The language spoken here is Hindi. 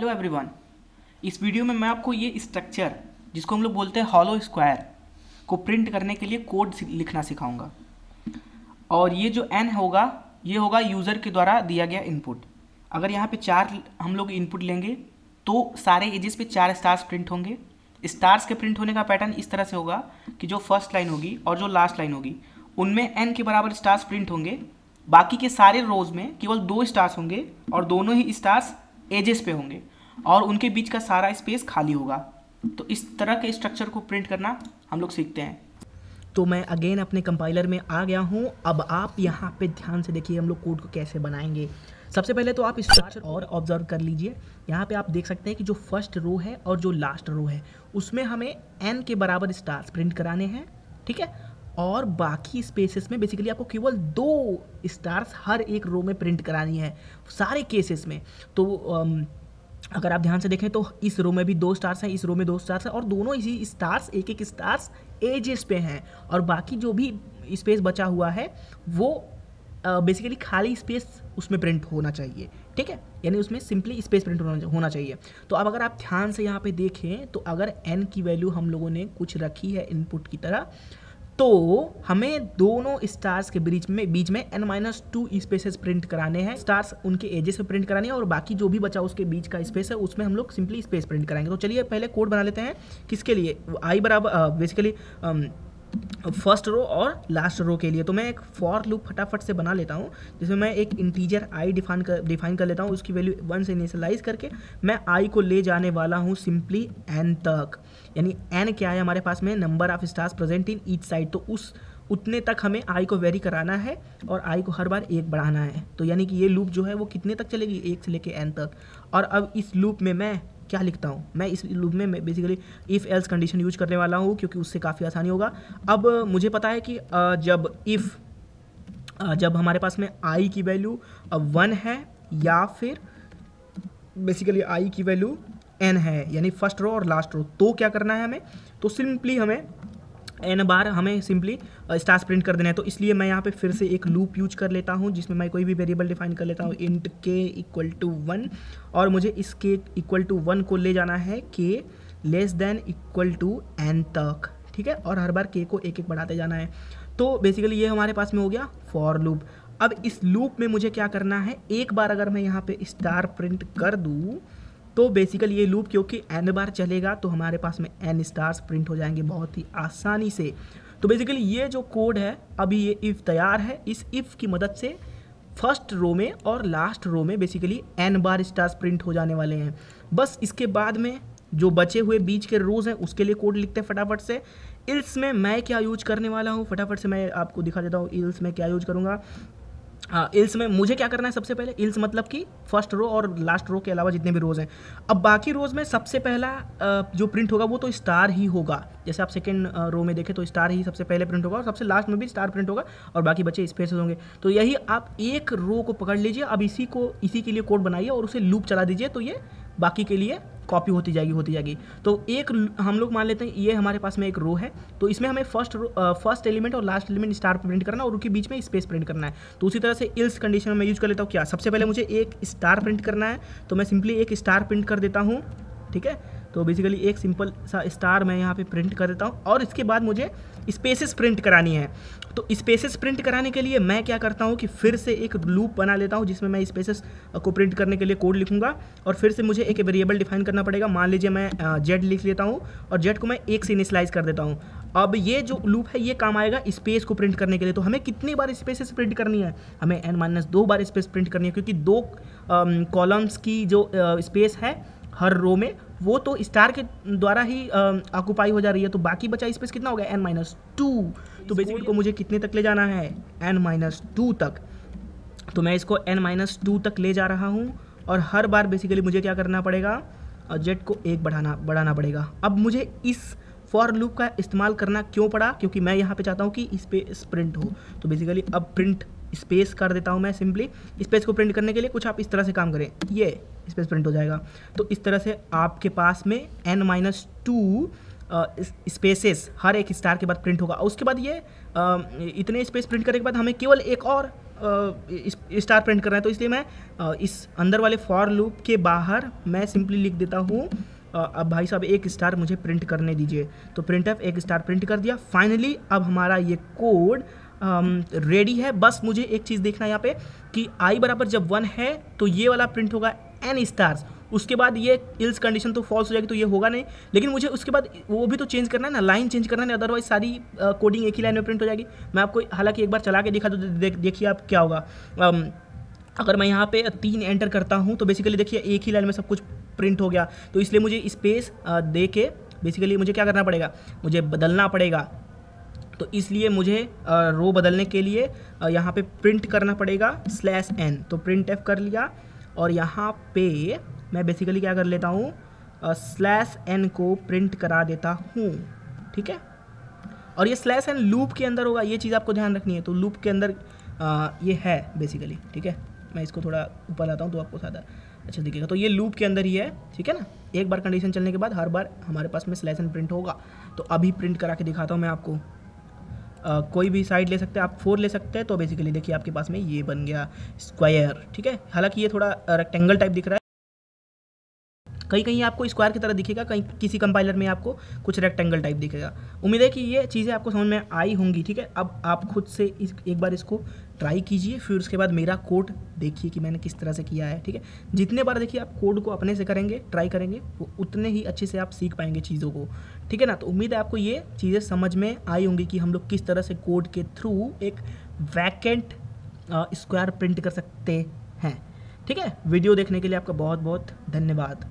Hello everyone. इस वीडियो में मैं आपको ये स्ट्रक्चर जिसको हम लोग बोलते हैं हॉलो स्क्वायर को प्रिंट करने के लिए कोड लिखना सिखाऊंगा। और ये जो n होगा ये होगा यूज़र के द्वारा दिया गया इनपुट। अगर यहाँ पे 4 हम लोग इनपुट लेंगे तो सारे एजेस पे 4 स्टार्स प्रिंट होंगे। स्टार्स के प्रिंट होने का पैटर्न इस तरह से होगा कि जो फर्स्ट लाइन होगी और जो लास्ट लाइन होगी उनमें n के बराबर स्टार्स प्रिंट होंगे। बाकी के सारे रोज में केवल 2 स्टार्स होंगे और दोनों ही स्टार्स एजेस पे होंगे और उनके बीच का सारा स्पेस खाली होगा। तो इस तरह के स्ट्रक्चर को प्रिंट करना हम लोग सीखते हैं। तो मैं अगेन अपने कंपाइलर में आ गया हूँ। अब आप यहाँ पे ध्यान से देखिए हम लोग कोड को कैसे बनाएंगे। सबसे पहले तो आप स्ट्रक्चर और ऑब्जर्व कर लीजिए। यहाँ पे आप देख सकते हैं कि जो फर्स्ट रो है और जो लास्ट रो है उसमें हमें n के बराबर स्टार्स प्रिंट कराने हैं, ठीक है। और बाकी स्पेसेस में बेसिकली आपको केवल 2 स्टार्स हर एक रो में प्रिंट करानी है सारे केसेस में। तो अगर आप ध्यान से देखें तो इस रो में भी 2 स्टार्स हैं, इस रो में 2 स्टार्स हैं और दोनों इसी स्टार्स एक स्टार्स एजेस पे हैं और बाकी जो भी स्पेस बचा हुआ है वो बेसिकली खाली स्पेस उसमें प्रिंट होना चाहिए, ठीक है। यानी उसमें सिंपली स्पेस प्रिंट होना चाहिए। तो अब अगर आप ध्यान से यहाँ पे देखें तो अगर n की वैल्यू हम लोगों ने कुछ रखी है इनपुट की तरह तो हमें दोनों स्टार्स के बीच में n-2 स्पेसेस प्रिंट कराने हैं। स्टार्स उनके एजेस पे प्रिंट कराने हैं और बाकी जो भी बचा उसके बीच का स्पेस है उसमें हम लोग सिंपली स्पेस प्रिंट कराएंगे। तो चलिए पहले कोड बना लेते हैं। किसके लिए? i बराबर बेसिकली फर्स्ट रो और लास्ट रो के लिए। तो मैं एक फॉर लूप फटाफट से बना लेता हूँ जिसमें मैं एक इंटीजर i डिफाइन कर लेता हूँ। उसकी वैल्यू 1 से इनिशियलाइज करके मैं i को ले जाने वाला हूँ सिंपली n तक। यानी n क्या है हमारे पास में? Number of stars present in each side. तो उस उतने तक हमें i को वेरी कराना है और i को हर बार 1 बढ़ाना है। तो यानी कि ये लूप जो है वो कितने तक चलेगी? 1 से लेके n तक। और अब इस लूप में मैं क्या लिखता हूँ? मैं इस लूप में मैं basically if else condition use करने वाला हूँ क्योंकि उससे काफ़ी आसानी होगा। अब मुझे पता है कि जब हमारे पास में i की वैल्यू 1 है या फिर बेसिकली i की वैल्यू n है यानी फर्स्ट रो और लास्ट रो, तो क्या करना है हमें? तो सिंपली हमें n बार हमें सिंपली स्टार्स प्रिंट कर देना है। तो इसलिए मैं यहाँ पे फिर से एक लूप यूज कर लेता हूँ जिसमें मैं कोई भी वेरिएबल डिफाइन कर लेता हूँ int k = 1 और मुझे इस k = 1 को ले जाना है k <= n तक, ठीक है। और हर बार k को 1-1 बढ़ाते जाना है। तो बेसिकली ये हमारे पास में हो गया फॉर लूप। अब इस लूप में मुझे क्या करना है? एक बार अगर मैं यहाँ पे स्टार प्रिंट कर दूँ तो बेसिकली ये लूप क्योंकि n बार चलेगा तो हमारे पास में n स्टार्स प्रिंट हो जाएंगे बहुत ही आसानी से। तो बेसिकली ये जो कोड है अभी ये इफ़ तैयार है। इस इफ़ की मदद से फर्स्ट रो में और लास्ट रो में बेसिकली n बार स्टार्स प्रिंट हो जाने वाले हैं। बस इसके बाद में जो बचे हुए बीच के रोज़ हैं उसके लिए कोड लिखते हैं फटाफट से। इल्स में मैं क्या यूज करने वाला हूँ फटाफट से मैं आपको दिखा देता हूँ। इल्स में क्या यूज करूँगा? इल्स में मुझे क्या करना है? सबसे पहले इल्स मतलब कि फर्स्ट रो और लास्ट रो के अलावा जितने भी रोज़ हैं। अब बाकी रोज़ में सबसे पहला जो प्रिंट होगा वो तो स्टार ही होगा। जैसे आप सेकंड रो में देखें तो स्टार ही सबसे पहले प्रिंट होगा और सबसे लास्ट में भी स्टार प्रिंट होगा और बाकी बचे स्पेसेस होंगे। तो यही आप एक रो को पकड़ लीजिए। अब इसी के लिए कोड बनाइए और उसे लूप चला दीजिए तो ये बाकी के लिए कॉपी होती जाएगी। तो एक हम लोग मान लेते हैं ये हमारे पास में एक रो है तो इसमें हमें फर्स्ट एलिमेंट और लास्ट एलिमेंट स्टार प्रिंट करना और उनके बीच में स्पेस प्रिंट करना है। तो उसी तरह से इल्स कंडीशन में यूज कर लेता हूँ क्या? सबसे पहले मुझे एक स्टार प्रिंट करना है तो मैं सिंपली एक स्टार प्रिंट कर देता हूँ, ठीक है। तो बेसिकली एक सिंपल सा स्टार मैं यहाँ पे प्रिंट कर देता हूँ और इसके बाद मुझे स्पेसेस प्रिंट करानी है। तो स्पेसेस प्रिंट कराने के लिए मैं क्या करता हूँ कि फिर से एक लूप बना लेता हूँ जिसमें मैं स्पेसेस को प्रिंट करने के लिए कोड लिखूँगा और फिर से मुझे एक वेरिएबल डिफाइन करना पड़ेगा। मान लीजिए मैं z लिख लेता हूँ और z को मैं 1 से इनिशियलाइज कर देता हूँ। अब ये जो लूप है ये काम आएगा स्पेस को प्रिंट करने के लिए। तो हमें कितनी बार स्पेसेस प्रिंट करनी है? हमें n-2 बार स्पेस प्रिंट करनी है क्योंकि 2 कॉलम्स की जो स्पेस है हर रो में वो तो स्टार के द्वारा ही ऑक्यूपाई हो जा रही है। तो बाकी बचा स्पेस कितना हो गया? n-2। तो बेसिकली को मुझे कितने तक ले जाना है? n-2 तक। तो मैं इसको n-2 तक ले जा रहा हूँ और हर बार बेसिकली मुझे क्या करना पड़ेगा? z को 1 बढ़ाना पड़ेगा। अब मुझे इस फॉर लूप का इस्तेमाल करना क्यों पड़ा? क्योंकि मैं यहाँ पे चाहता हूँ कि स्पेस प्रिंट हो। तो बेसिकली अब प्रिंट स्पेस कर देता हूँ मैं सिंपली। स्पेस को प्रिंट करने के लिए कुछ आप इस तरह से काम करें, ये स्पेस प्रिंट हो जाएगा। तो इस तरह से आपके पास में n-2 स्पेसेस हर एक स्टार के बाद प्रिंट होगा। और उसके बाद ये इतने स्पेस प्रिंट करने के बाद हमें केवल एक और स्टार प्रिंट करना है, तो इसलिए मैं इस अंदर वाले फॉर लूप के बाहर मैं सिंपली लिख देता हूँ अब भाई साहब एक स्टार मुझे प्रिंट करने दीजिए। तो प्रिंटफ एक स्टार प्रिंट कर दिया। फाइनली अब हमारा ये कोड रेडी है। बस मुझे एक चीज़ देखना है यहाँ पे कि i बराबर जब 1 है तो ये वाला प्रिंट होगा n स्टार्स, उसके बाद ये इल्स कंडीशन तो फॉल्स हो जाएगी, तो ये होगा नहीं। लेकिन मुझे उसके बाद वो भी तो चेंज करना है ना, लाइन चेंज करना है, अदरवाइज सारी कोडिंग एक ही लाइन में प्रिंट हो जाएगी। मैं आपको हालांकि एक बार चला के दिखा दो, देखिए आप क्या होगा। अगर मैं यहाँ पे 3 एंटर करता हूँ तो बेसिकली देखिए एक ही लाइन में सब कुछ प्रिंट हो गया। तो इसलिए मुझे स्पेस दे के बेसिकली मुझे क्या करना पड़ेगा, मुझे बदलना पड़ेगा। तो इसलिए मुझे रो बदलने के लिए यहाँ पे प्रिंट करना पड़ेगा /n। तो प्रिंट एफ कर लिया और यहाँ पे मैं बेसिकली क्या कर लेता हूँ, /n को प्रिंट करा देता हूँ, ठीक है। और ये /n लूप के अंदर होगा, ये चीज़ आपको ध्यान रखनी है। तो लूप के अंदर ये है बेसिकली, ठीक है। मैं इसको थोड़ा ऊपर लाता हूँ तो आपको ज़्यादा अच्छा दिखेगा। तो ये लूप के अंदर ही है, ठीक है ना। एक बार कंडीशन चलने के बाद हर बार हमारे पास में /n प्रिंट होगा। तो अभी प्रिंट करा के दिखाता हूँ मैं आपको। कोई भी साइड ले सकते हैं आप, 4 ले सकते हैं। तो बेसिकली देखिए आपके पास में ये बन गया स्क्वायर, ठीक है। हालांकि ये थोड़ा रेक्टेंगल टाइप दिख रहा है, कहीं कहीं आपको स्क्वायर की तरह दिखेगा, कहीं किसी कंपाइलर में आपको कुछ रेक्टेंगल टाइप दिखेगा। उम्मीद है कि ये चीज़ें आपको समझ में आई होंगी, ठीक है। अब आप खुद से एक बार इसको ट्राई कीजिए, फिर उसके बाद मेरा कोड देखिए कि मैंने किस तरह से किया है, ठीक है। जितने बार देखिए आप कोड को अपने से करेंगे, ट्राई करेंगे, वो उतने ही अच्छे से आप सीख पाएंगे चीज़ों को, ठीक है ना। तो उम्मीद है आपको ये चीज़ें समझ में आई होंगी कि हम लोग किस तरह से कोड के थ्रू एक वैकेंट स्क्वायर प्रिंट कर सकते हैं, ठीक है। वीडियो देखने के लिए आपका बहुत बहुत धन्यवाद।